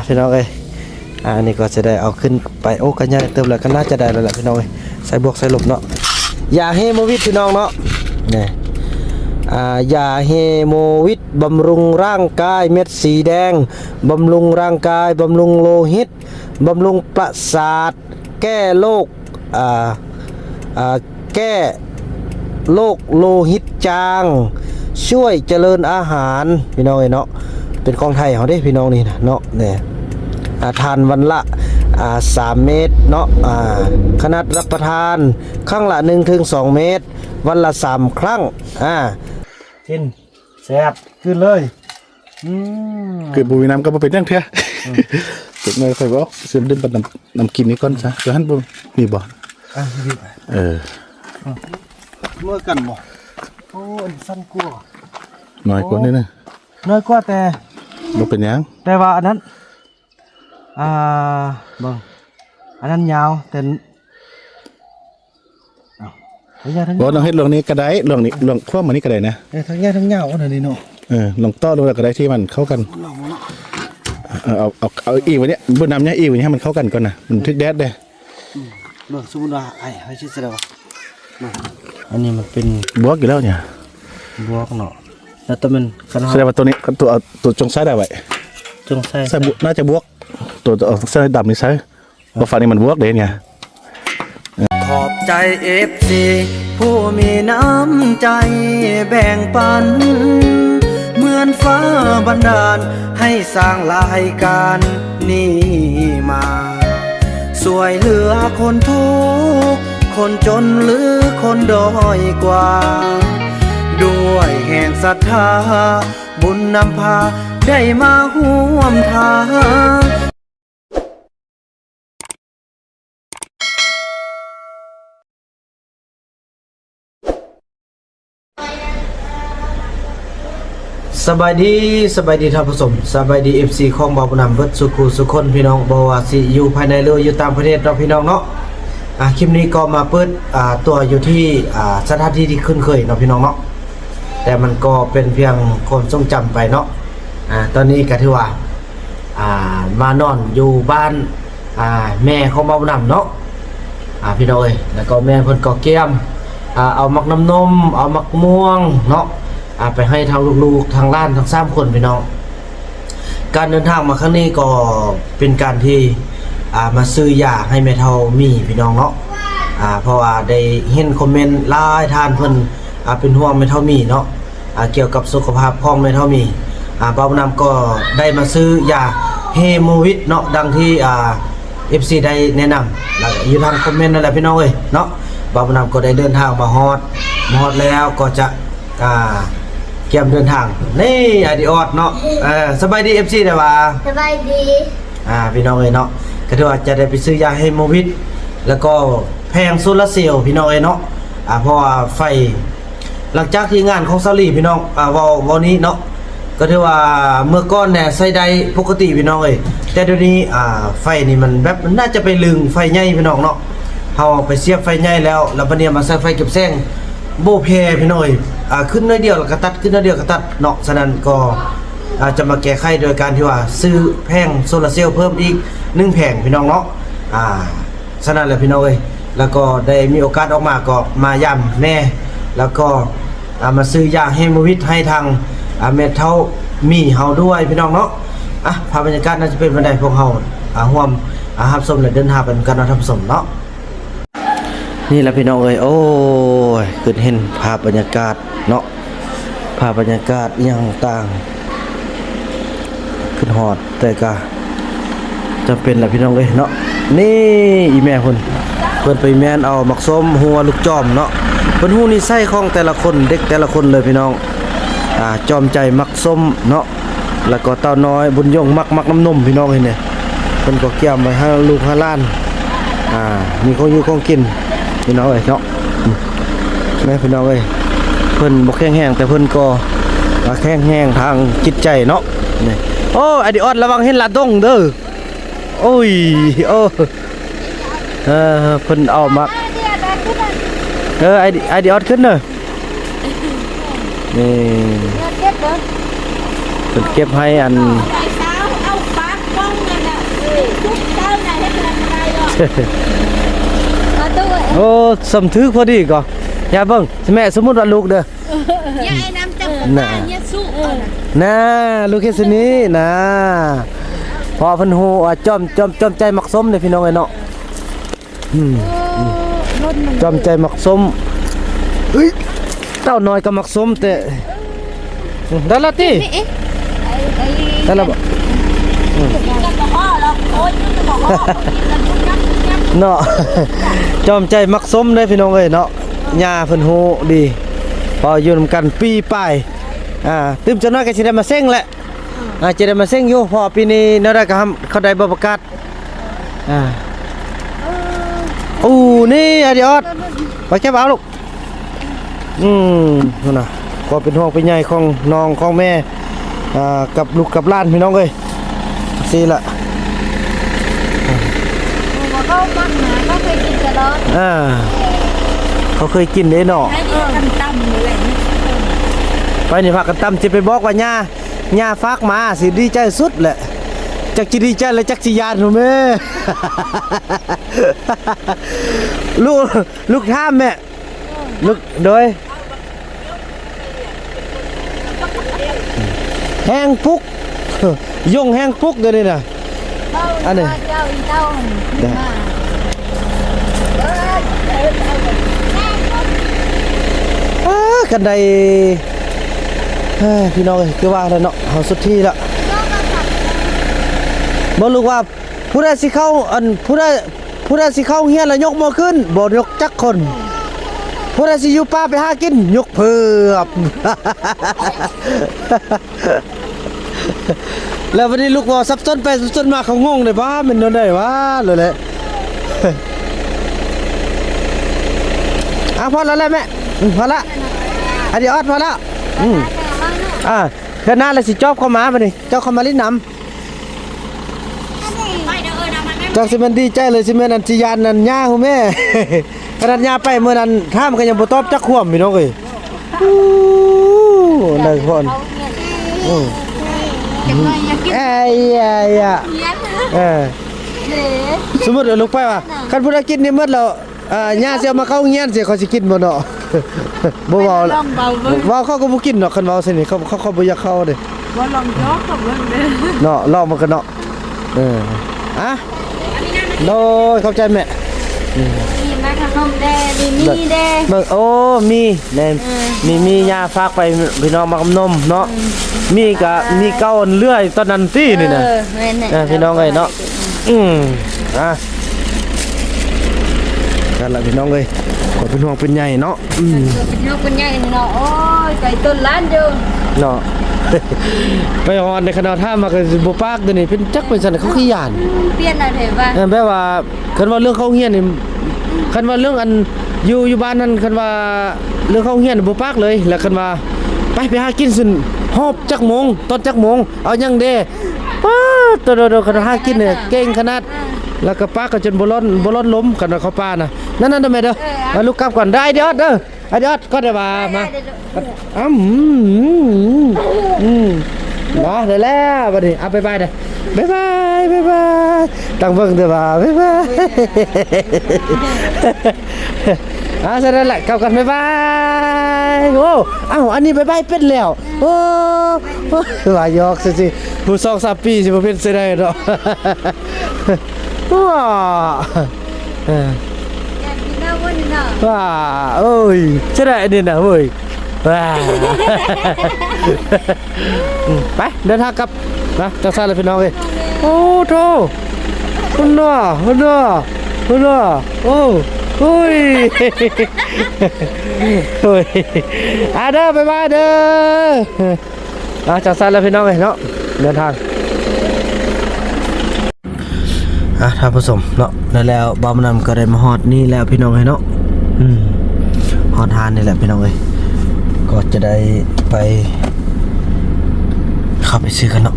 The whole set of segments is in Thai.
พี่น้องเอ้ยอันนี้ก็จะได้เอาขึ้นไปโอ้กันยาเติมแล้วก็น่าจะได้แล้วแหละพี่น้องเอ้ยใส่บวกใส่ลบเนาะยาเฮโมวิดพี่น้องเนาะนี่ยาเฮโมวิดบำรุงร่างกายเม็ดสีแดงบำรุงร่างกายบำรุงโลหิตบำรุงประสาทแก้โรคแก้โรคโลหิตจางช่วยเจริญอาหารพี่น้องเอ้ยเนาะเป็นของไทยเขาเด้พี่น้องนี่นะเนาะเนี่ยทานวันละ3 เม็ดเนาะขนาดรับประทานครั้งละ1-2 เม็ดวันละ3 ครั้งกินแซ่บขึ้นเลยเกิดบุยน้ำก็มาเป็นยังเถอะเกิดมาใครบอกเสื่อมเดินปัดน้ำกินนี่ก่อนซะเดี๋ยวหันบุมีบ่เมื่อกันบ่โอ้ยสั้นกว่าน้อยกว่านี่นะน้อยกว่าแต่บ่เป็นยังแต่ว่าอันนั้นบังอันนั้นยาวแต่บ่ลองเฮ็ดลองนี้ก็ได้ลองนี้ลองควบมันนี่ก็ได้นะทั้งยาวทั้งยาวอันนี้เนาะลองต่อลงก็ได้ที่มันเข้ากันเอาอีกวันนี้บ่นำเนี่ยอีกวันนี้ให้มันเข้ากันก่อนนะมันทึกแดดเด้เบิ่งสมมุติว่าให้ชื่อแสดงว่าอันนี้มันเป็นบวกอยู่แล้วเนี่ยบวกเนาะแล้วตัวมันแสดงว่าตัวนี้ตัวจงใช้ได้ไว้จงใส่น่าจะบวกตัวใส่ดำนี่ใส่บ่ฟันนี่มันบวกเด้เนี่ยขอบใจ FC ผู้มีน้ำใจแบ่งปันเหมือนฟ้าบันดาลให้สร้างรายการนี้มาสวยเหลือคนทุกข์คนจนหรือคนด้อยกว่าด้วยแห่งศรัทธาบุญนำพาได้มาห่วมทางสบายดีท่านผู้ชมสบายดี FC ของบ่าวบุญนำเบิดสุขุสุคนพี่น้องบ่ว่าสิอยู่ภายในหรืออยู่ต่างประเทศเนาะพี่น้องเนาะคลิปนี้ก็มาเปิดตัวอยู่ที่สถานที่ที่คุ้นเคยเนาะพี่น้องเนาะแต่มันก็เป็นเพียงความทรงจำไปเนาะตอนนี้ก็ถือว่ามานอนอยู่บ้านแม่ของบ่าวบุญนำเนาะพี่น้องเอ้ยแล้วก็แม่เพิ่นก็เกี่ยมเอามักน้ำนมเอามักม่วงเนาะไปให้ทางลูกๆทางล้านทั้ง3 คนพี่น้องการเดินทางมาครั้งนี้ก็เป็นการที่มาซื้อยาให้แม่เฒ่ามีพี่น้องเนาะเพราะว่าได้เห็นคอมเมนต์หลายท่านเพิ่นเป็นห่วงแม่เฒ่ามีเนาะเกี่ยวกับสุขภาพของแม่เฒ่ามีบ่าวนำก็ได้มาซื้อยาเฮโมวิดเนาะดังที่FC ได้แนะนำแล้วอยู่ทางคอมเมนต์นั่นแหละพี่น้องเอ้ยเนาะบ่าวนำก็ได้เดินทางมาฮอดแล้วก็จะเกี่ยมเดินทางนี่อดีออดเนาะสบายดี FC ได้ว่าสบายดีพี่น้องเอ้ยเนาะก็ถือว่าจะได้ไปซื้อยาเฮโมวิดแล้วก็แพงโซลาร์เซลล์พี่น้องเอ้ยเนาะเพราะว่าไฟหลังจากที่งานของซาลีพี่น้องวันนี้เนาะก็ถือว่าเมื่อก่อนเนี่ยใช้ได้ปกติพี่น้องเอ้ยแต่เดี๋ยวนี้ไฟนี่มันแบบมันน่าจะไปลึงไฟใหญ่พี่น้องเนาะเฮาไปเสียบไฟใหญ่แล้วบัดนี้มาใส่ไฟเก็บแสงโบเพพี่น้อยขึ้นน้อยเดียวแล้วก็ตัดขึ้นน้อยเดียวก็ตัดเนาะฉะนั้นก็จะมาแก้ไขโดยการที่ว่าซื้อแผงโซลาร์เซลล์เพิ่มอีก1 แผงพี่น้องเนาะฉะนั้นแหละพี่น้องเอ้ยแล้วก็ได้มีโอกาสออกมาก็มาย่ำแม่แล้วก็มาซื้อยาเฮโมวิดให้ทางแม่เฒ่ามีเฮาด้วยพี่น้องเนาะภาพบรรยากาศน่าจะเป็นบันไดพวกเฮาร่วมรับชมและเดินทางเป็นกันรับชมเนาะนี่แหละพี่น้องเอ้ยโอ้ยขึ้นเห็นภาพบรรยากาศเนาะภาพบรรยากาศอย่างต่างขึ้นฮอดแต่ก็จำเป็นแหละพี่น้องเอ้ยเนาะนี่อีแม่เพิ่นไปแม่นเอามักส้มหัวลูกจอมเนาะเพิ่นฮู้นิสัยของแต่ละคนเด็กแต่ละคนเลยพี่น้องจอมใจมักส้มเนาะแล้วก็เต้าน้อยบุญยงมักน้ำนมพี่น้องเห็นเนี่ยเพิ่นก็เกี่ยมไว้ให้ลูกให้หลานมีของอยู่ของกินพี่น้องเอ้ยเนาะแม่พี่น้องเอ้ยเพิ่นบ่แข็งแรงแต่เพิ่นก็แข็งแรงทางจิตใจเนาะนี่โอ้อดีออดระวังเห็นลาดงเด้อโอ้ยเพิ่นเอามาไอดีออดขึ้นเด้อนี่เพิ่นเก็บให้อัน เอาปากป้องไง มาตู้ โอ้สำทึกพอดีก็อย่าเบิ่งแม่สมมุติว่าลูกเด้อ อย่าไอ้น้ำจับเนี่ยสู้ น่าลูกเฮ็ดซินี้นะพอเพิ่นฮู้ว่าจอมใจมักสมเด้อพี่น้องเอ้ยเนาะจอมใจมักสมเฮ้ยเต้าน้อยก็มักสมแต่ได้ละติ เอ๊ะไอ้ ได้ละบ่ กันบ่ฮอหรอกโอ้ยยืนกันบ่ฮอกันทุกยับ เนาะ จอมใจมักสมเด้อพี่น้องเอ้ยเนาะย่าเพิ่นฮู้ดีพออยู่นำกันปีปลายตึมจะน้อยก็สิได้มาเซ็งแหละจะได้มาเซ็งอยู่พอปีนี้แนวใดก็เขาได้บ่ประกาศอู้นี่อดีออดไปแค่เอาลูกนั่นน่ะก็เป็นห่วงเป็นใยของน้องของแม่กับลูกกับหลานพี่น้องเอ้ยสิล่ะ เขาบ้านหมาเขาเคยกินตลอด เขาเคยกินเด้เนาะ ไอ้นี่กันตั้มอะไรนี่ ไปนี่พากันตำจะไปบอกว่าย่าฝากมาสิดีใจสุดแหละจักสิดีใจและจักสิยานหูแม่ ลูกท่ามแม่ลูกโดยแห้งปุก ยงแห้งปุกเดี๋ยวนี้น่ะ อันนี้ เจ้าอีเจ้ามา กันใดพี่น้องเอ้ยคือว่าแล้วเนาะเฮาสุดที่ละบ่รู้ว่าผู้ใดสิเข้าผู้ใดสิเข้าเฮียนแล้วยกมือขึ้นบ่ยกจักคนผู้ใดสิอยู่ป่าไปหากินยกเพิ่ม แล้ววันนี้ลูกบ่ซับซ้อนไปซับซ้อนมาเขางงเลยว่ามันโดนได้ว่าเลยแหละ พอแล้วแหละแม่พอละอันนี้ออดพอละเดือนหน้าเลยสิจอบเข้ามาบัดนี้เจ้าเข้ามาลิ้นน้ำเจ้าสิมันดีใจเลยสิแม่นันสิยานนันย่าหูแม่ ขนาดย่าไปเมื่อนั้นท่ามก็ยังบ่ตอบจักควมพี่น้องเอ้ยนั่นคนไอ้สมมุติลูกไปว่าคันผู้ใดกินนี่หมดแล้วย่าสิเอามาเข้าเฮียนสิเขาสิกินบ่เนาะ บ่เว้าแล้วเว้าเขาก็บ่กินเนาะคันเว้าซินี่เขาบ่อยากเข้าเด้ บ่ลองยอกกับเบิ่งเด้อ เนาะลองมันกันเนาะโดยเข้าใจแม่ มีมาขนมแดมีแด เบิ่งโอ้มีแน่มียาฝากไปพี่น้องมากำนมเนาะมีก็มีเก้าเลื่อยตอนนั้นตี้นี่นะ แม่ พี่น้องเอ้ยเนาะกันละพี่น้องเอ้ยขอเป็นห่วงเป็นใหญ่เนาะเป็นนกเป็นใหญ่เนาะโอ้ยไก่ต้นล้านอยู่ เนาะ ไปฮอนในคณะท่ามาก็สิบ่ปากเดี๋ยวนี้เป็นจักเป็นซั่นเขาขี้ยาน เปลี่ยนอะไรบ้าง แปลว่าคันว่าเรื่องเข้าเฮียนนี่คันว่าเรื่องอันอยู่บ้านนั้นคันว่าเรื่องเข้าเฮียนบ่ปากเลยแล้วคันว่าไปหากินสิฮอบจักโมงตอนจักโมงเอายังเด้ป้าตัวคันหากินเนี่ยเก่งขนาดแล้วก็ปากก็จนบ่ร้อนล้มกันว่าเขาป้าน่ะนั่นๆแม่เด้อมาลูกกลับก่อนได้เด้อเด้อไอ้เด้อก็ได้ว่ามามาได้แล้วบัดนี้เอาไปเด้อบ๊ายบายตั้งเบิ่งเด้อว่าบ๊ายบายเสร็จแล้วแหละกลับกันบ๊ายบายโอ้อันนี้บ๊ายบายเป็นแล้วโอ้ว่ายอกสิผู้2-3 ปีสิบ่เป็นสิได้ดอกว้าว้าโอ้ยใช่ได้นี่นะเว้ยว้าไปเดินทางกลับนะจังซ่าเลยพี่น้องเอ้ยโอ้โธ่คุณน่ะโอ้โอ้ยโอ้ยเด้อบ๊ายบายเด้อจังซ่าเลยพี่น้องเอ้ยเนาะเดินทางท่านผู้ชมเนาะแล้วบ่าวมานำก็ได้มาฮอดนี่แล้วพี่น้องเอ้ยเนาะฮอดทานนี่แหละพี่น้องเอ้ยก็จะได้ไปเข้าไปซื้อกันเนาะ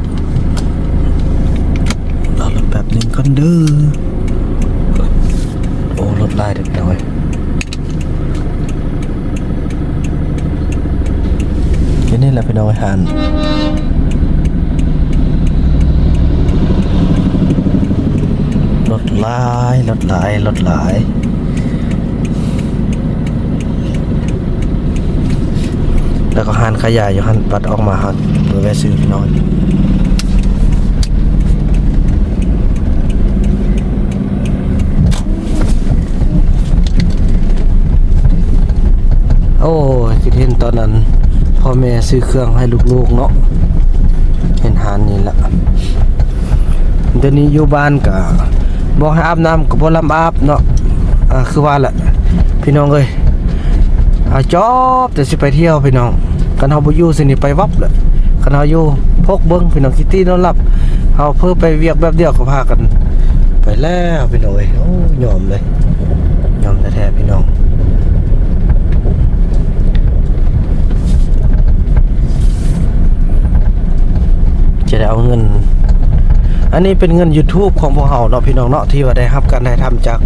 รอแป๊บนึงก่อนเด้อโอ้รถลายเด็กน้อยนี่แหละพี่น้องเอ้ยหานรถ หลายรถหลายรถหลายแล้วก็หานขายายอยู่หันปัดออกมาครับเพื่อแวะซื้อพี่น้อยโอ้ยคิดเห็นตอนนั้นพ่อแม่ซื้อเครื่องให้ลูกๆเนาะเห็นหานนี่ละเดี๋ยวนี้อยู่บ้านก็บอกให้อาบน้ำก็บ่ลำอาบเนาะคือว่าแหละพี่น้องเอ้ยจอบแต่สิไปเที่ยวพี่น้องกันเฮาบ่อยู่สินี่ไปวับแหละกันเฮาอยู่พกเบิ่งพี่น้องคิตตี้นอนหลับเฮาเพิ่นไปเวียกแบบเดียวก็พากันไปแล้วพี่น้องเอ้ยโอ้ยอมเลยยอมแท้ๆพี่น้องจะได้เอาเงินอันนี้เป็นเงิน YouTube ของพวกเราเนาะพี่น้องเนาะที่ว่าได้รับการได้ทำจาก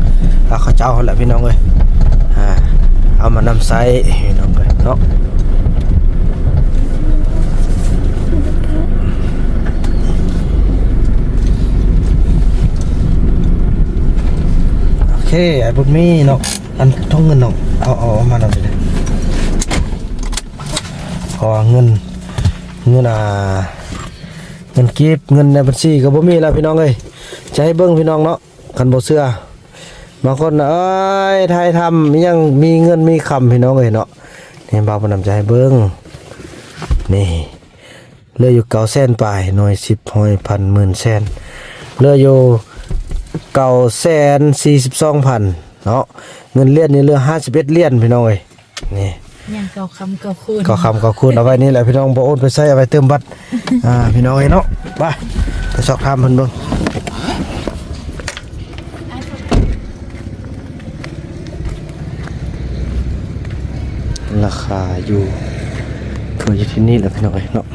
เขาเจ้าแหละพี่น้องเอ้ยเอามานำใช้พี่น้องเอ้ยเนาะโอเคไอ้บุญมีเนาะอันท่องเงินเนาะเอามานำเลยขอเงินเงินกีบเงินในบัญชีก็บ่มีแล้วพี่น้องเอ้ยจะให้เบิ่งพี่น้องเนาะคันบ่เชื่อบางคนเอ้ยไทยทำยังมีเงินมีคำพี่น้องเอ้ยเนาะนี่บ่าวบ่นำใจให้เบิ่งนี่เหลืออยู่900,000ปลายหน่วย10หอยพันหมื่นแสนเหลืออยู่942,000เนาะเงินเหรียญนี่เหลือ51เหรียญพี่น้องเอ้ยนี่ยังเก่าคำเก่าคูณก็คูณเอาไว้นี่แหละพี่น้องบ่โอนไปใช้เอาไว้เติมบัตรพี่น้องเอ้ยเนาะไปสอบถามเพิ่นเบิ่งราคาอยู่คืออยู่ที่นี่แหละพี่น้องเอ้ยเนาะ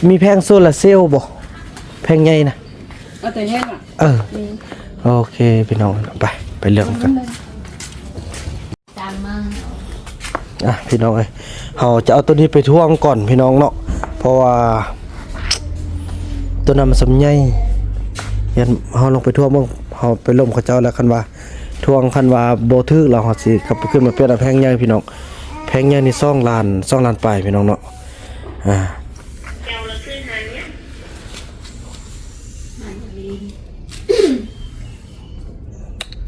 มีแพงโซลาร์เซลล์บ่แพงใหญ่นะแต่แห้งโอเคพี่น้องไปเลือกกันตามมาพี่น้องเอ้ยเฮาจะเอาตัวนี้ไปท่วงก่อนพี่น้องเนาะเพราะว่าตัวนั้นมันสำใหญ่ยันเฮาลงไปท่วงเบิ่งเฮาไปล้มเขาเจ้าแล้วคันว่าท่วงคันว่าบ่ถึกแล้วเฮาสิกลับไปขึ้นมาเป็นแพงใหญ่พี่น้องแพงใหญ่นี่2 ล้านปลายพี่น้องเนาะ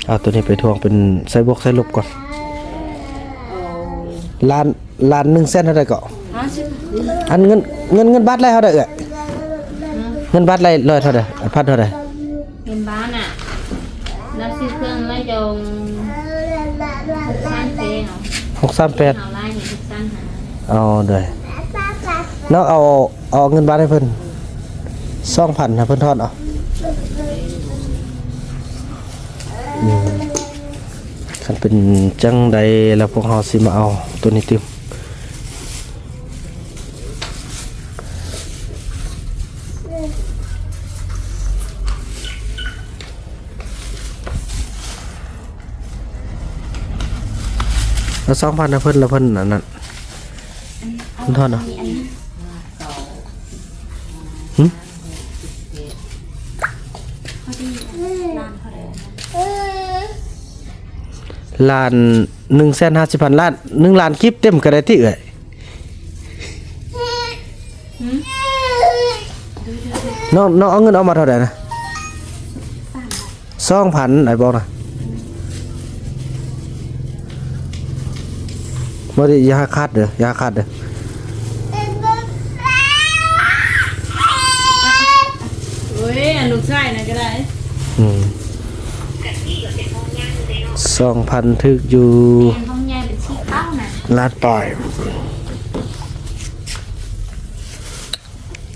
เอาตัวนี้ไปทวงเป็นไซบวกไซลบก่อนล้าน1เซนเท่าไหร่ก็อันเงินบาทไรเท่าไหร่เงินบาทไรร้อยเท่าไหร่พันเท่าไหร่เงินบ้านอ่ะแล้วซื้อเครื่องไล่จง638เอาเลยน้องเอาเงินบาทให้เพิ่น 2,000นะเพิ่นทอดเอาคันเป็นจังใดแล้วพวกเราสิมาเอาตัวนี้ติมแล้ว2,000นะเพิ่นแล้วเพิ่นนั่นเพิ่นทอดเนาะล้าน150,000ล้าน1 ล้านคลิปเต็มก็ได้ที่เอ่ยน้องเอาเงินเอามาเท่าไหร่นะ 2,000ไอ้บอกนะบ่ได้ยาขาดเด้อยาขาดเด้อโอ้ยลูกชายนะก็ได้2,000ถึกอยู่ห้องใหญ่เป็นชี้เป้านะลาดปล่อย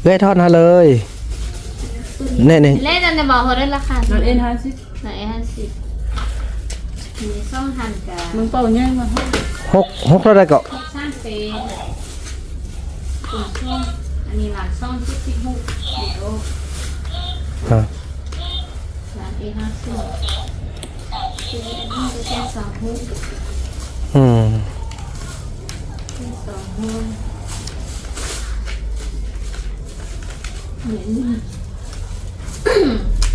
เล่ทอดมาเลยเน่เล่ตอนจะบอกเขาได้ราคานอนเอ็น50นอนเอ็น50มี2,000กับมึงเป่าใหญ่มา6เท่าไหร่ก็3เซนอันนี้หลัง2 76โอ้หลังเอ็น50อืม 2หุ้นเหมือน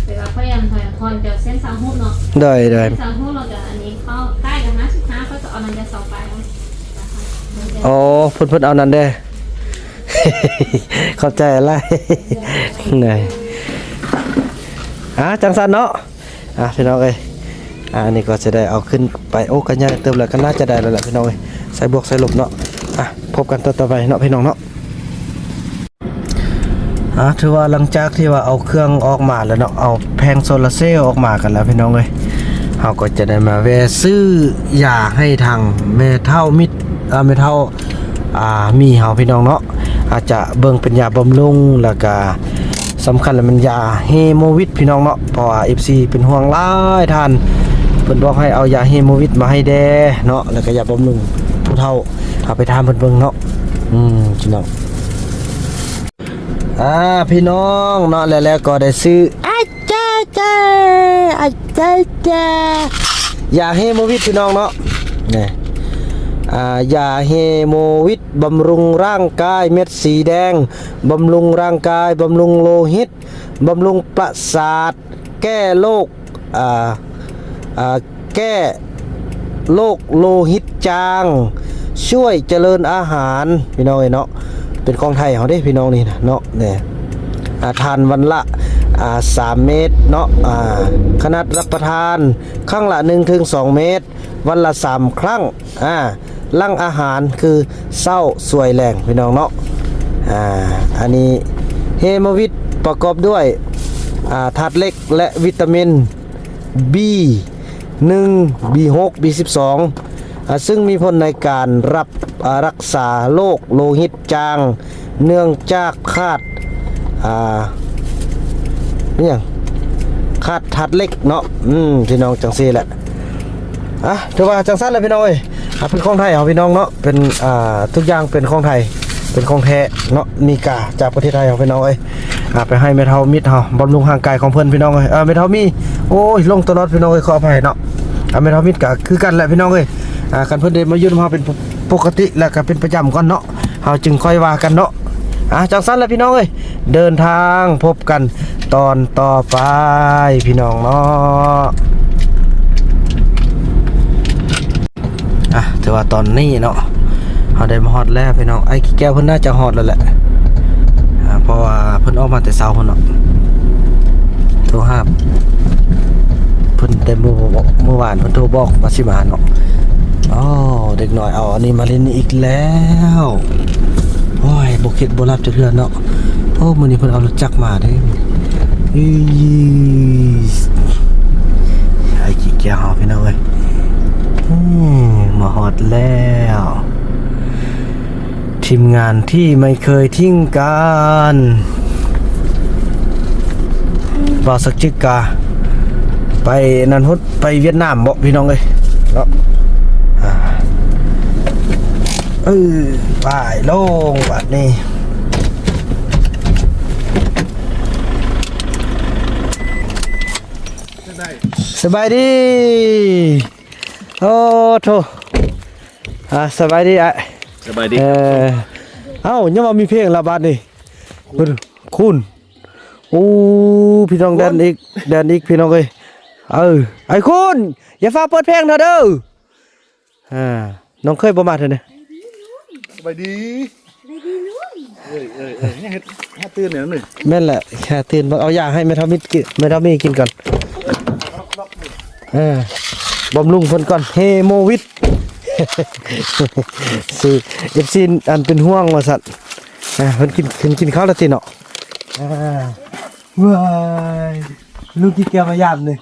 แต่ว่าพยายามถอนจากเส้น2หุ้นเนาะ ได้ เส้น2หุ้นเราจะอันนี้เข้าใกล้กัน55ก็จะเอามันจะ2ไปนะคะ อ๋อเพิ่นเอานั่นเด้ เข้าใจอะไร ไหนจังสันเนาะพี่น้องเอ้ยอันนี้ก็จะได้เอาขึ้นไปโอ้กันยาเติมแล้วก็น่าจะได้แล้วแหละพี่น้องเอ้ยใส่บวกใส่ลบเนาะพบกันต่อไปเนาะพี่น้องเนาะถือว่าหลังจากที่ว่าเอาเครื่องออกมาแล้วเนาะเอาแผงโซลาร์เซลล์ออกมากันแล้วพี่น้องเอ้ยเฮาก็จะได้มาแวะซื้อยาให้ทางแม่เฒ่ามิตรแม่เฒ่ามีเฮาพี่น้องเนาะอาจจะเบิ่งเป็นยาบำรุงแล้วก็สำคัญแล้วมันยาเฮโมวิดพี่น้องเนาะเพราะว่า FC เป็นห่วงหลายท่านเพิ่นบอกให้เอายาเฮโมวิดมาให้แดเนาะแล้วก็ยาบำรุงผู้เฒ่าเอาไปทานเพิ่นเบิ่งเนาะพี่น้องพี่น้องเนาะแล้วก็ได้ซื้ออยาเฮโมวิดพี่น้องเนาะนี่ยาเฮโมวิดบำรุงร่างกายเม็ดสีแดงบำรุงร่างกายบำรุงโลหิตบำรุงประสาทแก้โรคแก้โรคโลหิตจางช่วยเจริญอาหารพี่น้องเนาะเป็นของไทยเขาเด้พี่น้องนี่นะเนาะเนี่ยทานวันละ3 เม็ดเนาะขนาดรับประทานครั้งละ 1-2 เม็ดวันละ3 ครั้งลั่งอาหารคือเศร้าสวยแรงพี่น้องเนาะอันนี้เฮโมวิดประกอบด้วยธาตุเหล็กและวิตามิน B1 B6 B12 ซึ่งมีผลในการรักษาโรคโลหิตจางเนื่องจากขาดขาดธาตุเหล็กเนาะพี่น้องจังซี่แหละถือว่าจังซั่นแหละพี่น้องเอ้ยเป็นของไทยเอาพี่น้องเนาะเป็นทุกอย่างเป็นของไทยเป็นของแท้เนาะมีกาจากประเทศไทยเอาพี่น้องเอ้ยไปให้แม่เฒ่ามิตรเฮาบำรุงร่างกายของเพิ่นพี่น้องเอ้ยแม่เฒ่ามีโอ้ยลงตลอดพี่น้องเอ้ยขออภัยเนาะแม่เฒ่ามิตรก็คือกันแหละพี่น้องเอ้ยกันเพิ่นได้มาอยู่นำเฮาเป็นปกติแล้วก็เป็นประจำก่อนเนาะเฮาจึงค่อยว่ากันเนาะจังซั่นแหละพี่น้องเอ้ยเดินทางพบกันตอนต่อไปพี่น้องเนาะถือว่าตอนนี้เนาะเขาได้มาฮอดแล้วพี่น้องไอ้ขี้แก้วเพิ่นน่าจะฮอดแล้วแหละเพราะว่าเพิ่นออกมาแต่เช้าเพิ่นเนาะโทรหาเพิ่นแต่เมื่อวานเพิ่นโทรบอกว่าสิมาเนาะเด็กน้อยเอาอันนี้มาเล่นอีกแล้วโอ้ยบ่คิดบ่รับจักเทื่อเนาะมื้อนี้เพิ่นเอารถจักรมาเด้ไอ้ขี้แก้วเฮาพี่น้องเอ้ยมาฮอดแล้วทีมงานที่ไม่เคยทิ้งกันบาสักจิกาไปนันฮุดไปเวียดนามบ่พี่น้องเอ้ยเนาะไปลงบัดนี้สบายดีโอ้โธ่สบายดีสบายดียังว่ามีเพลงละบาดนี่คุณพี่น้องแดนอีกพี่น้องเอ้ยไอ้คุณอย่าฟ้าเปิดเพลงเถอะเด้อน้องเคยบ่มาเถอะเนี่ยสบายดีเนี่ยแค่ตื่นเนี่ยนึงแม่นแหละแค่ตื่นเอายาให้แม่ทำมิตรกินแม่ทำมีกินก่อนบำรุงเพิ่นก่อนเฮโมวิดสิFCอันเป็นห่วงว่าซั่นเพิ่นกินข้าวแล้วติเนาะว้ายลูกกินแก้วมายามนี่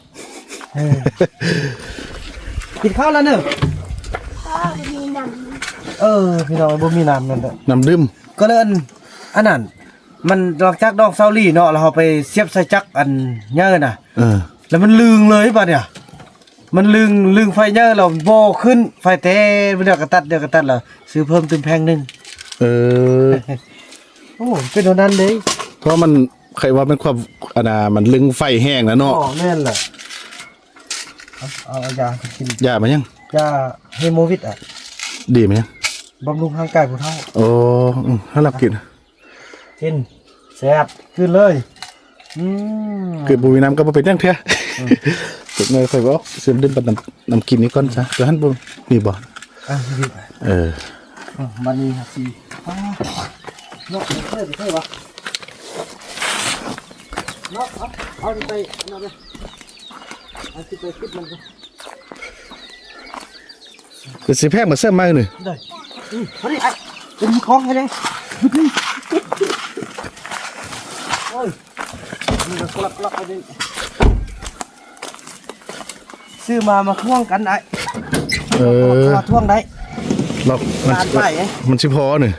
กินข้าวแล้วเนอะมีน้ำพี่น้องบ่มีน้ำนั่นแหละน้ำดื่มก็เลยอันนั้นมันดอกจักดอกเซาลี่เนาะแล้วเฮาไปเสียบใส่จักอันเยอะน่ะแล้วมันลึงเลยป่ะเนี่ยมันลึงไฟเยอะเราบ่ขึ้นไฟเตะเดี๋ยวก็ตัดแล้วซื้อเพิ่มตึมแพงนึงโอ้เป็นโดนั้นเลยเพราะมันใครว่าเป็นความมันลึงไฟแห้งแล้วเนาะแม่นแหละเอายากินยามายังยาเฮโมวิดดีไหมยัง บำรุงร่างกายผู้เฒ่า โอ้ถ้าเรากิน กินแซ่บขึ้นเลยเกิดบุยน้ำก็บ่เป็นจังเทื่อจุดเลยค่อยบอกเสื่อมดื่มปันน้ำกินนี้ก่อนซะตัวหันบ่มีบ่มันนี่ครับสิเนาะเท่วะเนาะเอาไปเนาะเลยเอาไปคิดมันก็คือสิแพงมาเสริมมาหนึ่งได้เฮ้ยไอ้เป็นของให้เลยโอ้ยนี่ก็กลับไปดิซื้อมาท่วงกันได้มาท่วงได้เรามันชิพอหนึ่ง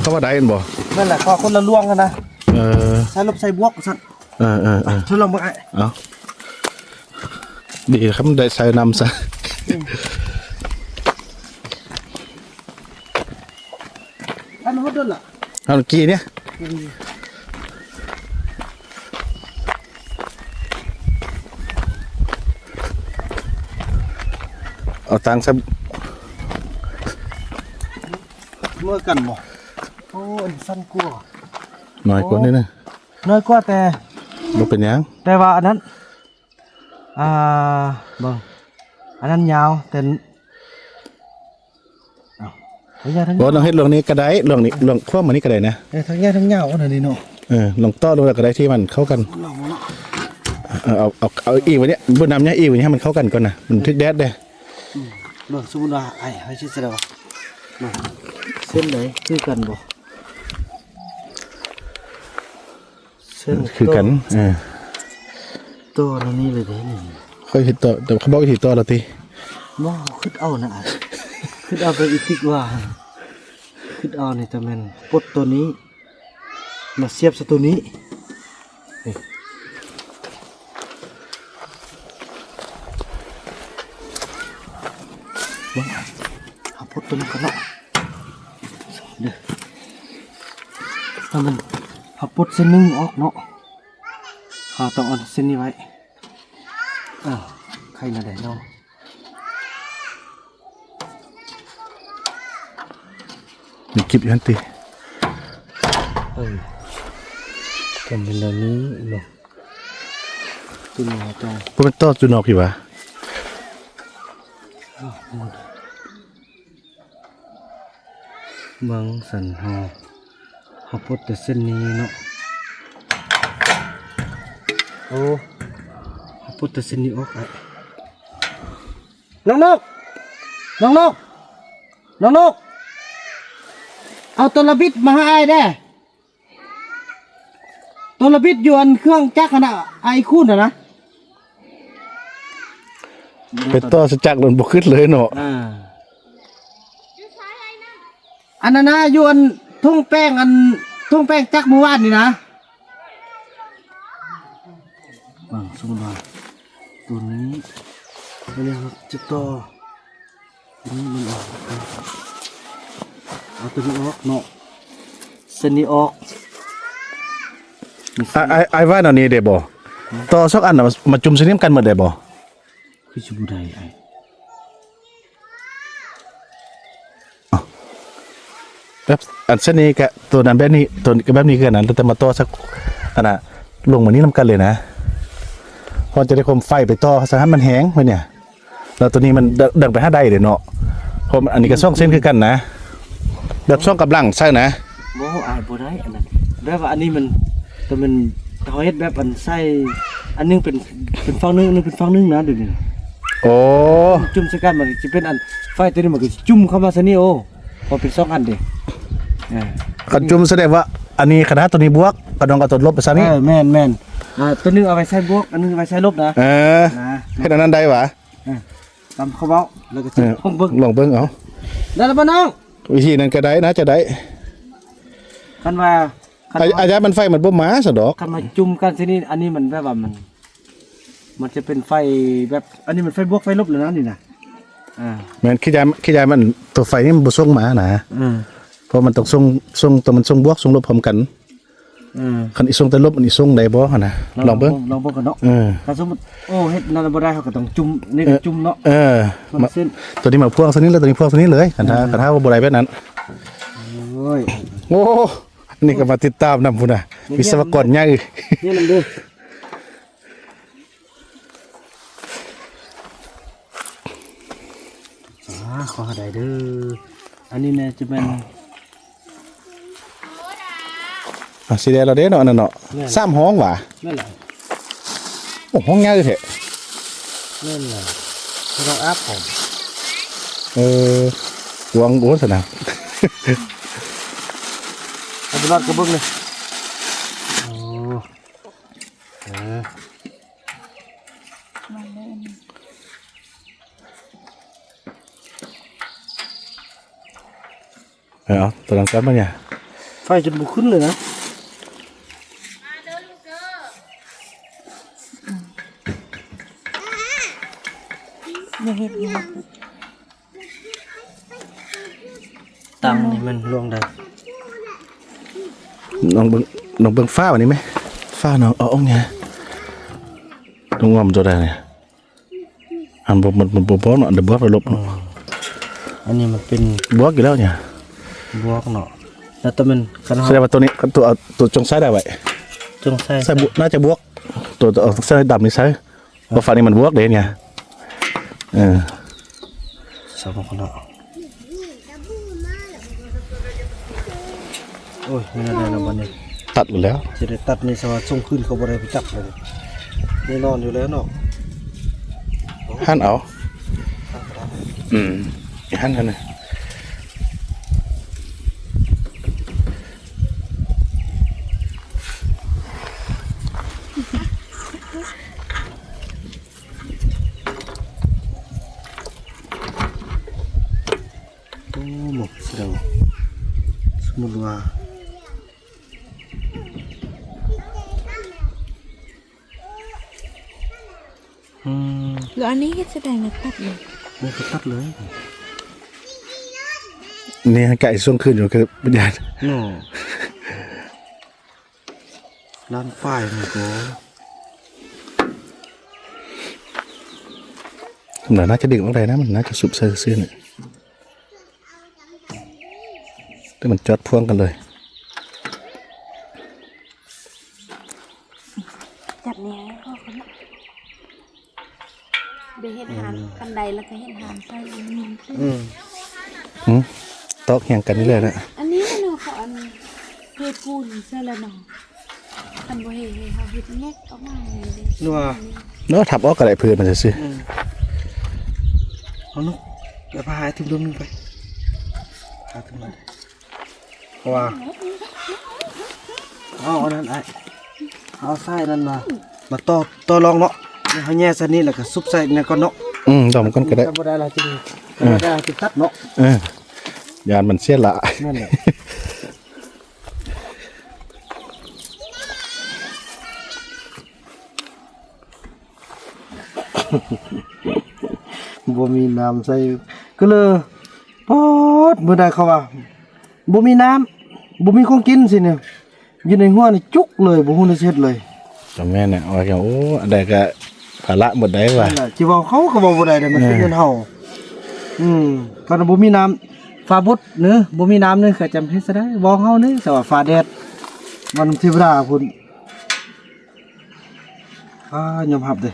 เขาว่าได้กันบ่นั่นแหละก็คนละล่วงกันนะใช้ลบใช้บวกสั่นทดลองมาไอ้เอาดีครับได้ใช้นำซะอันนั้นด้วยล่ะเอากี่เนี่ยเอาตังค์ซะเมื่อกันบ่โอ้ยสั้นกว่าน้อยกว่านิดนึงน้อยกว่าแต่บ่เป็นยังแต่ว่าอันนั้นบังอันนั้นยาวแต่บ่ลองเฮ็ดลองนี้ก็ได้ลองนี้ลองคว่ำมานี่ก็ได้นะทั้งยาวทั้งยาวอันนี้เนาะลองต้อลงก็ได้ที่มันเข้ากันเอาอีกวันนี้บนน้ำเนี่ยอีกวันนี้ให้มันเข้ากันก่อนนะมันทึกแดดได้เรื่องสมมุติว่าไอ้ให้ชื่ออะไรวะเส้นไหนคือกันบ่เส้นคือกันตัวนี้เลยเด้นี่ค่อยเห็นตัวแต่เขาบอกเห็นตัวละทีบ่คิดเอานะคิดเอาไปอีกทีว่าคิดเอานี่แต่มันปลดตัวนี้มาเสียบซะตัวนี้เอาปลดตัวนี้กันเนาะเด้อถ้ามันเอาปลดเส้นนึงออกเนาะต้องเอาเส้นนี้ไว้ใครน่ะได้เนาะมีคลิปยันตีทำเป็นแบบนี้เนาะจุนหอจังพวกมันต้อจุนออกอยู่วะบางสันหอพดแต่เส้นนี้เนาะโอ้พุทธสินิออกน้องนกเอาตัวระบิดมาให้ได้ตัวระบิดยวนเครื่องจักรนะไอ้คู่น่ะนะเป็นต่อสจักรหล่นบกขึ้นเลยเนาะอันนั้นนะยวนทุ่งแป้งจักรเมื่อวานนี่นะสมมติว่าตัวนี้นี่ครับจะต่อนี่มันออกเอาตัวนี้ออกเนาะเส้นนี้ออกไอ้ว่าอันนี้เดี๋ยวบ่ต่อสักอันน่ะมาจุ่มเส้นนี้กันหมดเดี๋ยวบ่คือจุ่มได้ไอ้แบบอันเส้นนี้กับตัวนั้นแบบนี้ตัวแบบนี้คืออันนั้นแต่มาต่อสักอันน่ะลงมานี้นำกันเลยนะพอจะได้คมไฟไปต่อซะให้มันแห้งไปเนี่ยแล้วตัวนี้มันดังไป5ได้เด้เนาะเพราะอันนี้ก็2เส้นคือกันนะแบบ2กับหลังใช่นะบ่อายบ่ได้อันนั้นแบบว่าอันนี้มันแต่มันเฮาเฮ็ดแบบอันใส่อันนึงเป็นฝั่งนึงอันนึงเป็นฝั่งนึงนะเดี๋ยวนี้โอ้จุ่มใส่กันมันสิเป็นอันไฟตัวนี้มันก็จุ่มเข้ามาซะนี่โอ้พอเป็น2อันเด้คันจุ่มแสดงว่าอันนี้คณะตัวนี้บวกกระดองกับตัวลบไปซะนี่แม่นตัวนึงเอาไว้ใส่บวกอันนึงเอาไว้ใส่ลบนะให้อันนั้นได้หวะตำข้าวเบ้าแล้วก็ลองเบิ่งเอาได้แล้วป่ะน้องวิธีนั้นก็ได้นะจะได้คันว่าอาญามันไฟมันบ่มาซะดอกคันมาจุ่มกันซินี่อันนี้มันแบบว่ามันจะเป็นไฟแบบอันนี้มันไฟบวกไฟลบเลยนะนี่นะแม่นขี้ยามันตัวไฟนี่มันบ่ส่งมานะเพราะมันต้องส่งตัวมันส่งบวกส่งลบพร้อมกัน คันอีส่งแต่ลบมันอีส่งได้บ่หั่นน่ะลองเบิ่ง ลองเบิ่งกันเนาะ ถ้าสมมุติโอ้เฮ็ดนั่นบ่ได้เขาก็ต้องจุ่มนี่ก็จุ่มเนาะ มา เส้น ตัวนี้มาพ่วงซะนี้แล้วตัวนี้พ่วงซะนี้เลยคันถ้าว่าบ่ได้แบบนั้น โอ้ย โอ้นี่ก็มาติดตามนำพุ่นน่ะวิศวกรใหญ่ นี่นำเด้อขอได้เด้ออันนี้เนี่ยจะเป็น สิได้แล้วเด้เนาะอันนั่นเนาะ3ห้องว่ะ นั่นแหละ โอ้ห้องใหญ่แท้ นั่นแหละเราอัพผม วางโอ้ซะนะ เอาไปรอดกระเบื้องเลยโอ้เอาตัวนั้นกันมาเนี่ย ไฟจนบุขึ้นเลยนะตังนี่มันลวงได้ น้องเบิ่งฟ้าวันนี้ไหมฟ้าน้องเอาเนี่ยตรงว่ามันตัวใดเนี่ยอันบ่มันบ่เนาะเดี๋ยวบ่ไปลบเนาะ อันนี้มันเป็น บวกอยู่แล้วเนี่ย บวกเนาะแล้วแต่มันคัน แส เฮา ดงว่าตัวนี้ตัวเอาตัวจงใช้ได้ไว้ จงใส่ ใส่บวกน่าจะบวกตัวเอาใส่ดำนี่ใส่เพราะฝั่งนี้มันบวกเด้เนี่ย สองคนเนาะโอ้ยไม่ได้นะวันนี้ ตัดหมดแล้ว จะได้ตัดในสวัสดิ์ส่งขึ้นเขาบ่ได้ไปจับเลยแน่นอนอยู่แล้วเนาะ หั่นเอาหั่นกันเลย โอ้หมกเสียวสมมุติว่าแล้วอันนี้ก็แสดงว่าตัดเลย นี่ก็ตัดเลย นี่ไก่ช่วงคืนอยู่คือปัญญา เนาะร้านฝ้ายนี่ก็ น่าจะดึงออกได้นะมันน่าจะสุบใส่ซื่อๆเนี่ยแต่มันจอดพ่วงกันเลย จับเนี้ยพ่อเขาเดี๋ยวเห็นหานกันไดแล้วก็เห็นหานใส่มินขึ้น ตอกแข่งกันนี่เลยนะ อันนี้เนาะเขาอันเฮ็ดปูนเสื้อละเนาะอันบ่เฮ็ดให้เขาเฮ็ดแยกออกมาเลยเด้ นัว เนาะทับออกก็ได้พื้นมันจะซื่อ เอานุกเดี๋ยวพาหายถึงดวงนึงไปหาถึงมาเพราะว่าเอาอันนั้นไอ้เอาไส้นั่นมาต่อรองเนาะเขาแย่ซะนี่แล้วก็ซุปใส่เนี่ยก่อนเนาะ ดอมกันก็ได้ ถ้าบ่ได้ละจริงบ่ได้จะตัดเนาะ ยานมันเสียละ นั่นแหละบ่มีน้ำใส่ก็เลยปอดมื้อใดเขาว่าบ่มีน้ำบ่มีของกินสิเนี่ยอยู่ในหัวนี่จุกเลยบ่ฮู้จะเฮ็ดเลย จำแม่เนี่ยว่าแกโอ้อันใดก็ภาระหมดได้ว่ะ นั่นแหละที่ว่าเขาก็บอกบ่ได้เด้มันเป็นเงินเฮาคันบ่มีน้ำฟ้าบุดเด้อบ่มีน้ำเด้อก็จำเฮ็ดซะได้บ่เฮาเด้อสว่าฟ้าแดดมันเทวดาพุ่นยอมรับเด้อ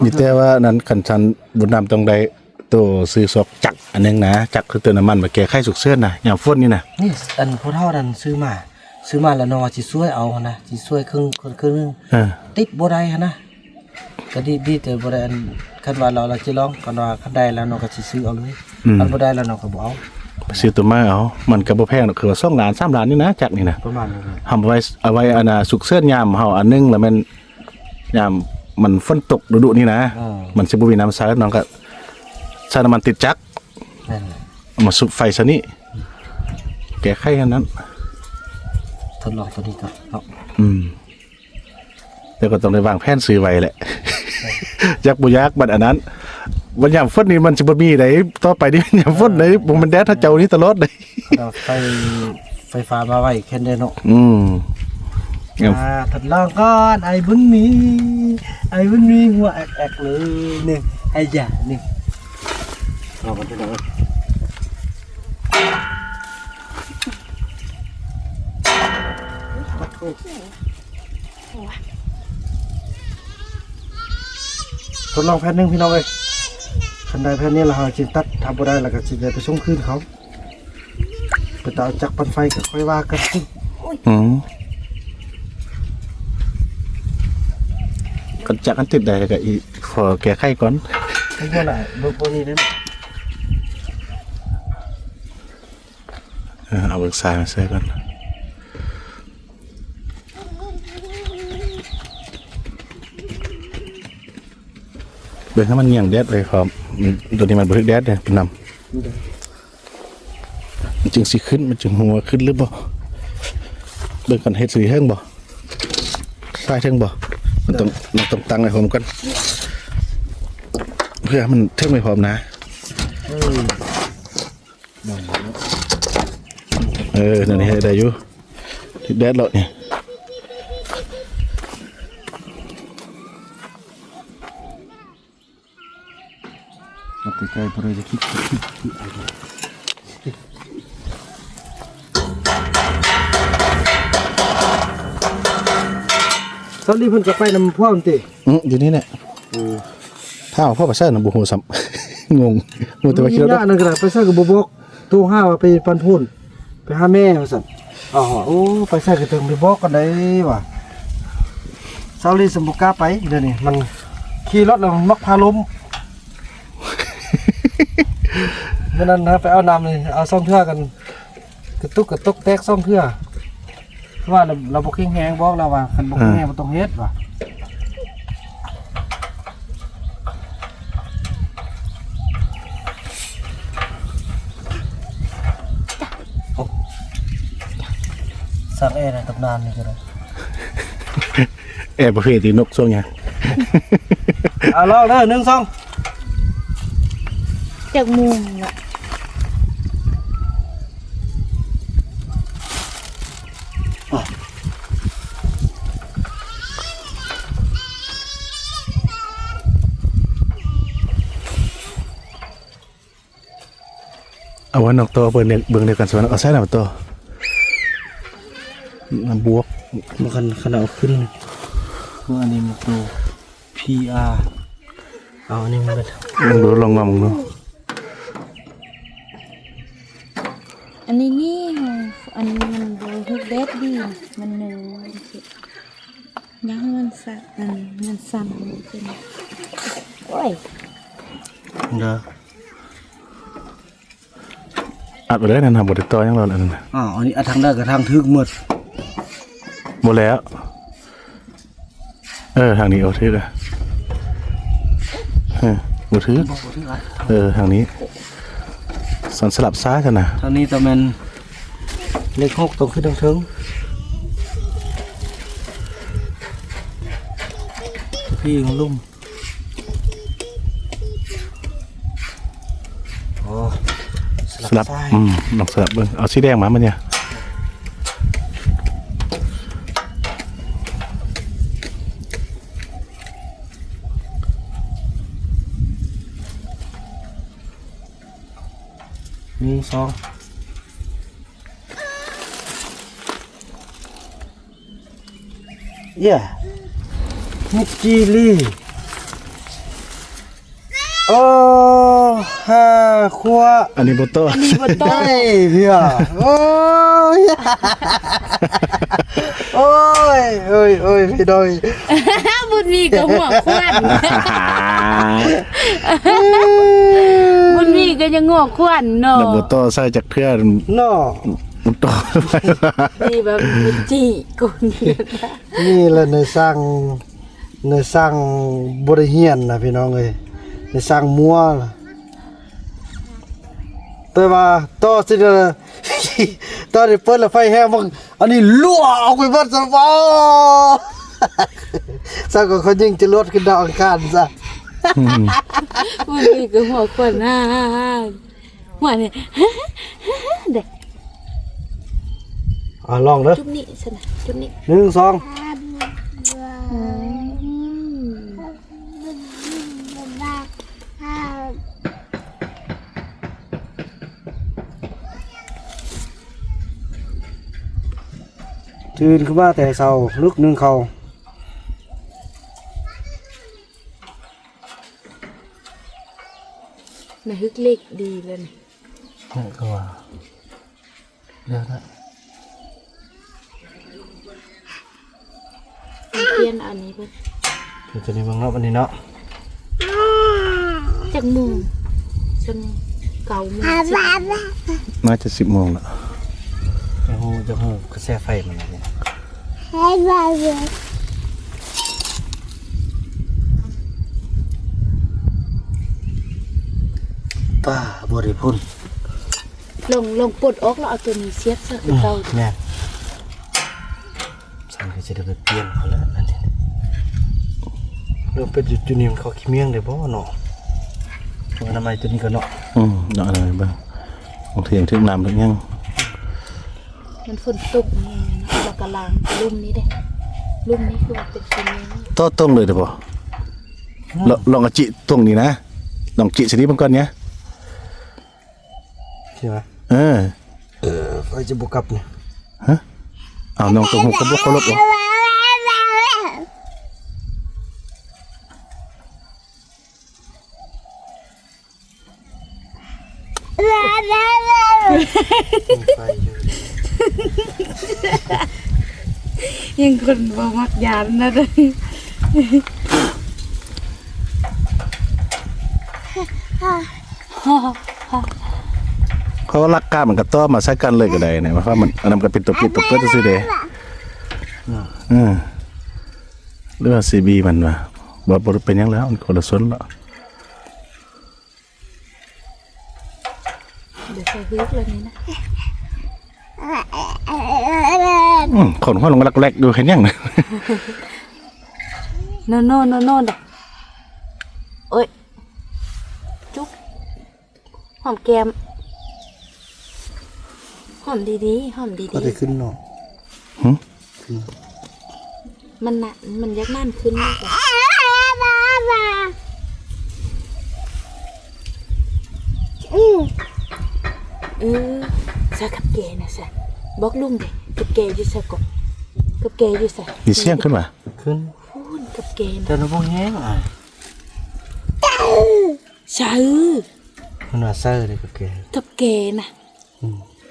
มีแต่ว่านั้นคันชันบุญนำตรงใดตัวซื้อซอกจักรอันนึงนะจักรคือเติมน้ำมันมาแก้ไขสุกเสื้อน่ะยามฝนนี่น่ะ นี่อันผู้เฒ่านั้นซื้อมาแล้วเนาะว่าสิช่วยเอาหั่นนะสิช่วยครึ่งนึงติดบ่ได้หั่นนะก็ดีแต่บ่ได้อันคันว่าเราสิลองคันว่าคันได้แล้วเนาะก็สิซื้อเอาเลยอันบ่ได้แล้วเนาะก็บ่เอา ไปซื้อตัวมาเอามันก็บ่แพงหรอกคือว่า2ล้าน3ล้านนี่นะจักรนี่นะ ประมาณนี้เลย ทำเอาไว้อันน่ะสุกเสื้อยามเฮาอันนึงแล้วมันยามมันฝนตกฤดูนี่นะมันสิบ่มีน้ำใช้น้องก็ใช้น้ำมันติดจักร นั่นแหละ เอามาสุบไฟซะนี่แก้ไขอันนั้น ทดลองตัวนี้ก่อนเนาะ แต่ก็ต้องได้วางแผนซื้อไว้แหละ ยักบ่ยักบัดอันนั้นวันยามฝนนี่มันสิบ่มีได้ต่อไปนี่ยามฝนได้บ่มันแดดถ้าเจ้านี่ตลอดเลย เราไฟ ฟ้ามาไว้แค่นี้เนาะ เอา ทดลองก่อนไอ้บุญมีหัวแอกๆเลยนี่ไอ้ยานี่เอามันจะได้ทดลองแผ่นหนึงพี่น้องเอ้ยคันใดแผ่นนี้เราสิตัดทำบ่ได้แล้วก็สิได้ไปส่งคืนเขาไปต่อจักปั่นไฟก็ค่อยว่ากัน ก็จักอันติดได้ก็อีขอแก้ไขก่อน ไอ้พวกน่ะบ่นี่เด้อ เอาเบิกสายมาใส่ก่อนเบิ่งให้มันเงี่ยงแดดไว้พร้อมตัวนี้มันบ่ถึกแดดเด้อเป็นนำมันจึงสิขึ้นมันจึงหัวขึ้นหรือบ่เบิ่งกันเฮ็ดสิเฮิงบ่ใต้เทิงบ่มันต้องตั้งให้พร้อมกันเพื่อให้มันเทิงไม่พร้อมนะนั่นนี่ให้ได้อยู่ถึกแดดแล้วเนี่ยมาใกล้ๆพอจะคิดตอนนี้เพิ่นจะไปนำพ่อมติ อยู่นี่แหละถ้าเอาพ่อไปใส่น้ำบุหูซ้ำ งงแต่ว่าคิดว่า นั่นก็ได้ไปใส่กับบ่บอกตู้ห้าว่าไปปันพุ่นไปหาแม่ว่าซั่นอ๋อโอ้ไปใส่ก็ถึงไปบอกกันได้ว่ะซาลีสมบุกล้าไปเดี๋ยวนี้มันขี่รถแล้วมันมักพาล้ม เมื่อนั้นนะไปเอาน้ำนี่เอาซ่อมเทื่อกันกระตุกแตกซ่อมเทื่อว่าเราบ่แข็งแรงบอกเราว่าคันบ่แข็งแรงบ่ต้องเฮ็ดว่ะสักแอร์ในตำนานนี่ก็ได้ แอบประเภทที่นกช่วงไง เอาลองเด้อ1 2 จากมุมละ เอาวันนกตัวเบิ่งเดียวกันสวนเอาใส่น้ำตัวน้ำบวก มันขนาดเอาขึ้นเมื่ออันนี้มันตัว PR เอาอันนี้มันเป็น ลองดูลองงอมดู อันนี้นี่อันนี้มันดูฮึกเด็ดดีมันหนึ่งยังมันสั่นมันสั่นเป็นโอ้ย เด้อ อัดไปเลยนั่นนะบทต่อยังรออันนั้น อันนี้ทางได้กับทางทึกหมด หมดแล้วทางนี้เอาทึกอะหมดทึกทางนี้สันสลับซ้ายกันนะ ทางนี้ตะแมนเลข6ตรงขึ้นทางถึงพี่ยิงลุ่มอ๋อ สลับลองสลับเบิ่งเอาสีแดงมามันเนี่ย1 2มิกกี้ลี่โอ้5 ขวบ อันนี้บทต่อ มีบนโต๊ะ ได้พี่อ่ะโอ้ยโอ้ยพี่ดอย บุญมีกับหัวควันบุญมีก็ยังงอกควันเนาะ แล้วบทต่อใส่จากเพื่อน เนาะ บทต่อไป นี่แบบบุญจีกุน นี่แหละในสร้างบริเฮียนนะพี่น้องเอ้ยในสร้างมัวล่ะแต่ว่าต่อสิเด้อ ตอนนี้เปิดแล้วไฟแห้งมันอันนี้ลั่วออกไปเบิดซะบ่ ซะก็เขายิงจะลดขึ้นดาวอังคารซะ บุญมีกับหัวควันฮ่าหัวนี่เด็ก ลองเด้อ จุดนี้สินะจุดนี้ 1 2 ตื่นขึ้นมาแต่เช้าลุกนึ่งข้าว ในฮึกเล็กดีเลยนี่ นี่ก็ว่าเดี๋ยวนะ เปลี่ยนอันนี้เพิ่น เดี๋ยวจะนี่เบิ่งเนาะวันนี้เนาะ จักโมงจังเก่าโมง น่าจะ10 โมงแล้ว จะหูกระแสไฟมันนี่ป้าบ่ได้พุ่น ลงปลดออกแล้วเอาตัวนี้เสียบซะคือเก่า แม่สั่งก็จะได้ไปเปลี่ยนเขาแล้วอันนี้เริ่มเป็นจุดนี้มันเขาขี้เมียงได้บ่เนาะตัวอนามัยตัวนี้ก็เนาะ เนาะอะไรบ้างบางทีถึงน้ำถึงยัง มันฝนตกนี่แล้วก็ล้างลุ่มนี้เด้ลุ่มนี้คือว่าเป็นซีเมนต์ ต่อตรงเลยเด้อบ่ลองเอาจิตรงนี้นะลองจิสินี้มันก่อนเนี้ย ใช่ไหม ไฟจะบุกกลับเนี่ย ฮะเอาน้องตรงหูกระบอกเขาลบเหรอ ไฟอยู่ ยังคนบ่มักยานนะเด้อ เขารักกล้ามันก็ต่อมาใช้กันเลยก็ได้นะเพราะมันอันนั้นก็เป็นตัวปิดตัวเปิดซื่อๆเด้เรื่อง CB มันว่าบ่เป็นหยังแล้วมันคนละส่วนแล้ว เดี๋ยวใส่ฮึกเลยนี่นะ คนเขาลงรักแรกดูเห็นยังนะ โน่เด้อโอ้ยจุ๊บหอมแก้มหอมดีๆหอมดี ก็ได้ขึ้นเนาะ ๆมันน่ะมันยักนั่นขึ้นมากกว่าซะกับแกนะซะบอกลุงเด้กับแกอยู่ซะก่อนกับแกอยู่ซะ มีเสียงขึ้นมา ขึ้น พูนกับแก แต่ นะ น้ำพวกแห้งใช่ มันว่าเซอร์เลยกับแก กับแกนะ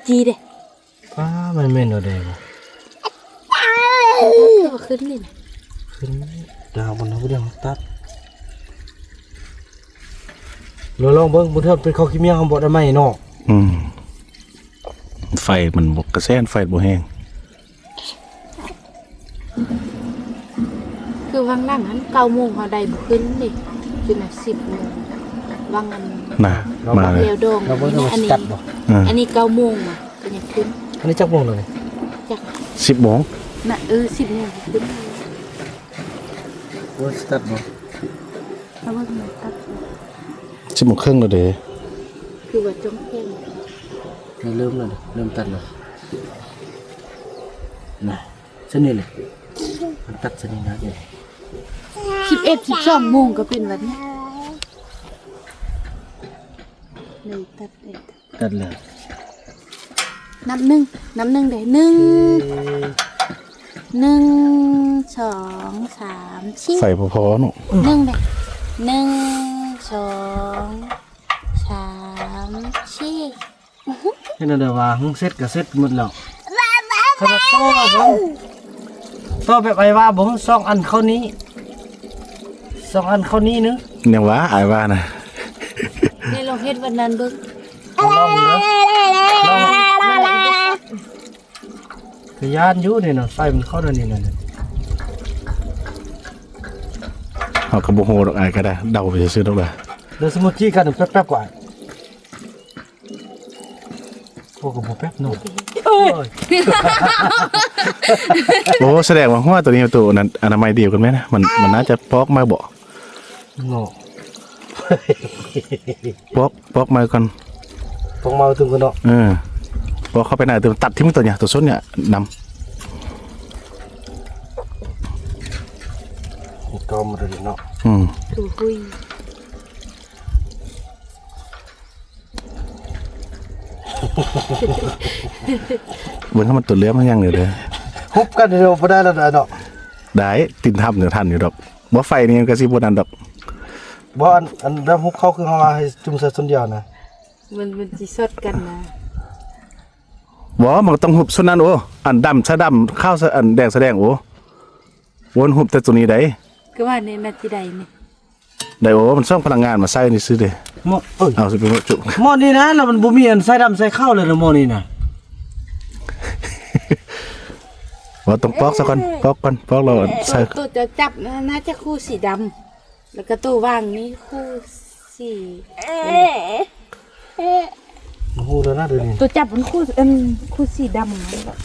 จีเด้ ป้ามันเม่นเอาได้บ่ ก็ขึ้นเลยนะ ขึ้นดาวบนน้ำเดียวตัดเราลองเบิ่งบุญเทิดเป็นเขาขี้เมียงของบ่ได้ไหมเนาะ ไฟมันบกกระแสไฟบ่แห้ง คือวังนั่งนั้น9 โมงเขาได้บุขึ้นดิจน10 โมงวังอัน น่ะมาเลย เรียวโดง เราเบิ่ง อันนี้ ตัดบ่ อันนี้9 โมงอ่ะก็ยังขึ้น อันนี้จักโมงเลย จาก 10 โมง น่ะ10 โมงขึ้น ว่าตัดบ่ แล้วว่ามันตัด 10 โมงครึ่งแล้วเด้ คือว่าจงแค่ เริ่มแล้วเริ่มตัดแล้วน่ะเส้นนี้เลยมันตัดเส้นนี้นะเนี่ย 11 12 โมงก็เป็นแบบนี้เลยตัดเลย ตัดเลย นับหนึ่งได้1 2 3 4 ไฟพอๆเนาะ 1ได้1 2 3 4 เห็นเด้อว่าเสร็จก็เสร็จหมดแล้วเขาจะต่อบ่ต่อแบบไอ้ว่าบ่2 อันเข้านี้2 อันเข้านี้นึง ยังว่าอายว่านะ นี่เราเฮ็ดวันนั้นเบิ่ง ลองเนาะขยานอยู่นี่น่ะไฟมันเข้านั่นนี่น่ะ เฮาก็บ่ฮู้ดอกอายก็ได้เดาไปซื่อๆดอกล่ะ เดี๋ยวสมมุติจี้กันแป๊บๆกว่าโอ้ก็บ่แป๊บเนาะ โอ้แสดงว่าหัวตัวนี้กับตัวนั้นอนามัยเดียวกันไหมนะมันน่าจะปอกมาบ่ เนาะ ปอกมาก่อน พวกเมาถึงกันเนาะ พอเข้าไปหน้าตัวตัดทิ้งตัวเนี่ยตัวส้นเนี่ยน กอมเลยเนาะ ถูหุย เบิ่งให้มันตัวเลื้อมันยังเลยเด้อ ฮุบกันเดียวบ่ได้แล้วเนาะ ได้ตินทำเดี๋ยวทันอยู่ดอกบ่ไฟนี่มันก็สิบ่นั่นดอก บ่อันแล้วฮุบเข้าคือเฮาว่าให้จุ่มใส่ส่วนเดียวนะ มันสิสดกันนะ บ่มันก็ต้องหุบส่วนนั้นโอ้อันดำซะดำข้าวซะอันแดงซะแดงโอ้วนหุบแต่ตัวนี้ได้ ก็ว่าในนาทีใดนี่ ได้โอ้มันส่งพลังงานมาใส่นี่ซื้อเด้ หม้อเอ้ย เอาสิไปจุ หม้อนี่นะแล้วมันบ่มีอันใส่ดำใส่ข้าวเลยนะหม้อนี่น่ะ บ่ต้องปอกซะก่อนปอกก่อนปอกแล้วใส่ ตัวจะจับน่าจะคู่สีดำแล้วก็ตัวว่างนี้คู่สี โอ้โหแล้วนะเดี๋ยวนี้ ตัวจับมันคู่สีดำนะแบบ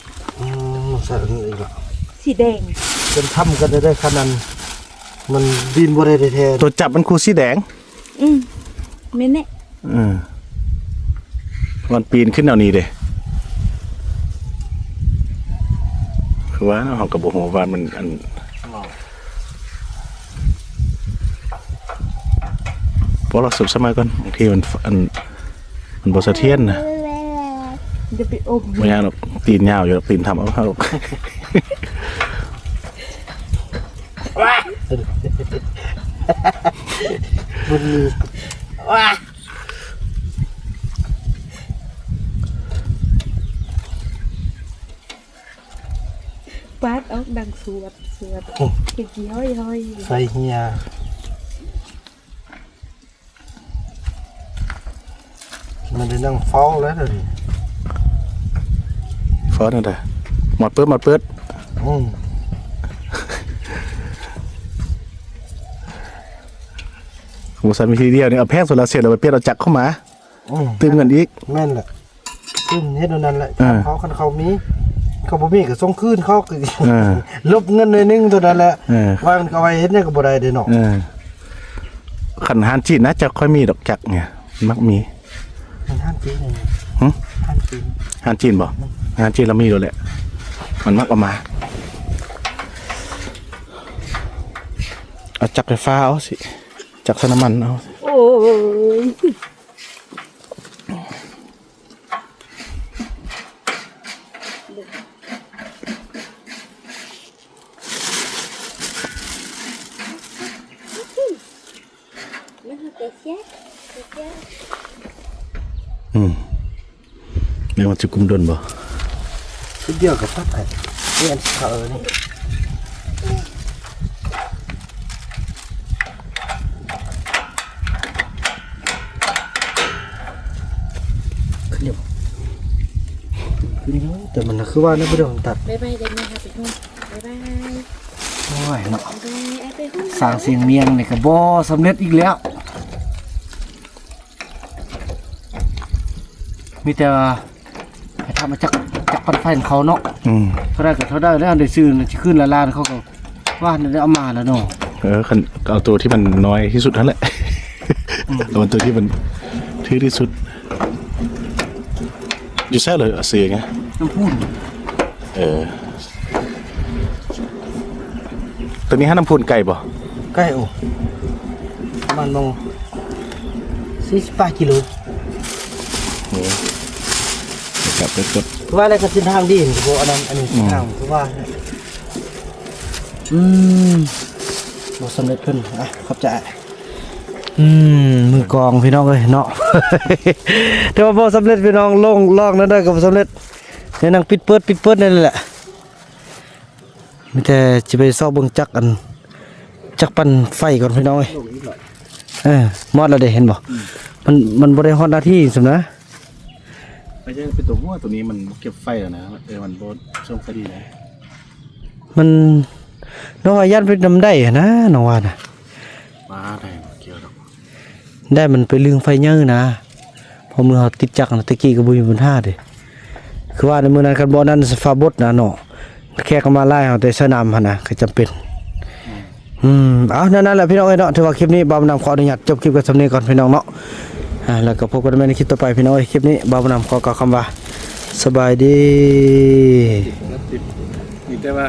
ใส่อันนี้อีกละ สีแดง จนทำกันได้ขนาดนั้นมันดินบ่ได้แท้ ตัวจับมันคู่สีแดง ไม่แน่ มันปีนขึ้นแนวนี้เด้คือว่าเฮาก็บ่ฮู้ว่ามันอันพอเราสุบสมัยก่อนบางทีมันบ่เสถียรนะ จะไปอม บ่ยากหรอกตีนยาวอยู่หรอกตีนทำเอาเข้า มันมี ปาดออกดังสวดกี่ย้อย ใส่เฮียมันได้นั่งเฝ้าแล้วเดี๋ยวนี้ ฟอสนั่นแหละหมดเปิด อืม หมูสันมีทีเดียวนี่เอาแพงโซลาร์เซลล์เอาไปเปลี่ยนเอาจักรเข้ามา ตื่มเงินอีก แม่นแหละขึ้นเฮ็ดเท่านั้นแหละ อ่า เขาคันเขามีเขาบ่มีก็ส่งคืนเขาก็ อ่า ลบเงินหน่อยนึงเท่านั้นแหละ อ่า ว่ามันก็เอาไว้เฮ็ดเนี่ยก็บ่ได้เด้เนาะ ขันหานจีนนะจะค่อยมีดอกจักรเนี่ยมักมี มันห้ามจริงเลย หึ ห้ามจริง หานจีนบ่หานจีนเรามีแล้วแหละมันมักเอามาเอาจักรไฟฟ้าเอาสิจักรใส่น้ำมันเอา โอ้ยไม่ให้เจ๊ เดี๋ยวมันจะกุมดนบ่ ทีเดียวกับพัดไอ้นี่อันที่เขานี่ขึ้นอยู่ขึ้นอยู่แต่มันคือว่านี่บ่ได้ผมตัด บ๊ายบายเด็กนะคะไปห้องบ๊ายบาย โอ้ยเนาะ บ๊ายบายไอ้ไปห้อง สร้างเสียงเมียงนี่ก็บ่สำเร็จอีกแล้ว มีแต่ว่าให้ทำมาจากปันไฟของเขาเนาะเท่าได้ก็เท่าได้แล้วได้ซื้อน่ะสิขึ้นละล้านเขาก็ว่าได้เอามาแล้วเนาะ คันเอาตัวที่มันน้อยที่สุดนั่นแหละ เอาตัวที่มันถือที่สุดอยู่แซ่เลยเสียไง น้ำพูน ตัวนี้ให้น้ำพูนไก่บ่ ใกล้โอ้ประมาณมอง48กิโล กับกด ว่าอะไรก็เส้นทางดีนี่บ่อันนั้นอันนี้เส้นทางคือว่าบ่สำเร็จเพิ่นอ่ะขอบใจมือกองพี่น้องเอ้ยเนาะ แต่ว่าบ่สำเร็จพี่น้องลองนั้นได้ก็บ่สำเร็จให้นั่งปิดเปิดนั่นแหละมีแต่สิไปซอกเบิ่งจักปั่นไฟก่อนพี่น้องเอ้ยมอดแล้วได้เห็นบ่มันบ่ได้ฮอดหน้าที่ซั่นนะ ไม่ใช่เป็นตัวหัวตัวนี้มันเก็บไฟแล้วนะมันโบส่งไฟดีนะ มันน้องว่ายันไปนำได้นะน้องว่าน่ะ มาได้เกี่ยวดอก ได้มันไปลึงไฟเยอะนะพอมือเฮาติดจักรนะตะกี้ก็บ่มีปัญหาเด้คือว่าในมื้อนั้นคันบ่นั้นสฟาบดนะเนาะแค่ก็มาไล่เฮาแต่สนามหั่นน่ะก็จำเป็นเอานั่นแหละพี่น้องเอ้ยเนาะถือว่าคลิปนี้บ่าวนำขออนุญาตจบคลิปกันสำนี้ก่อนพี่น้องเนาะแล้วก็พบกันใหม่ในคลิปต่อไปพี่น้องเอ้ยคลิปนี้บ่าวนำขอกล่าวคำว่า สบายดี นี่แต่ว่า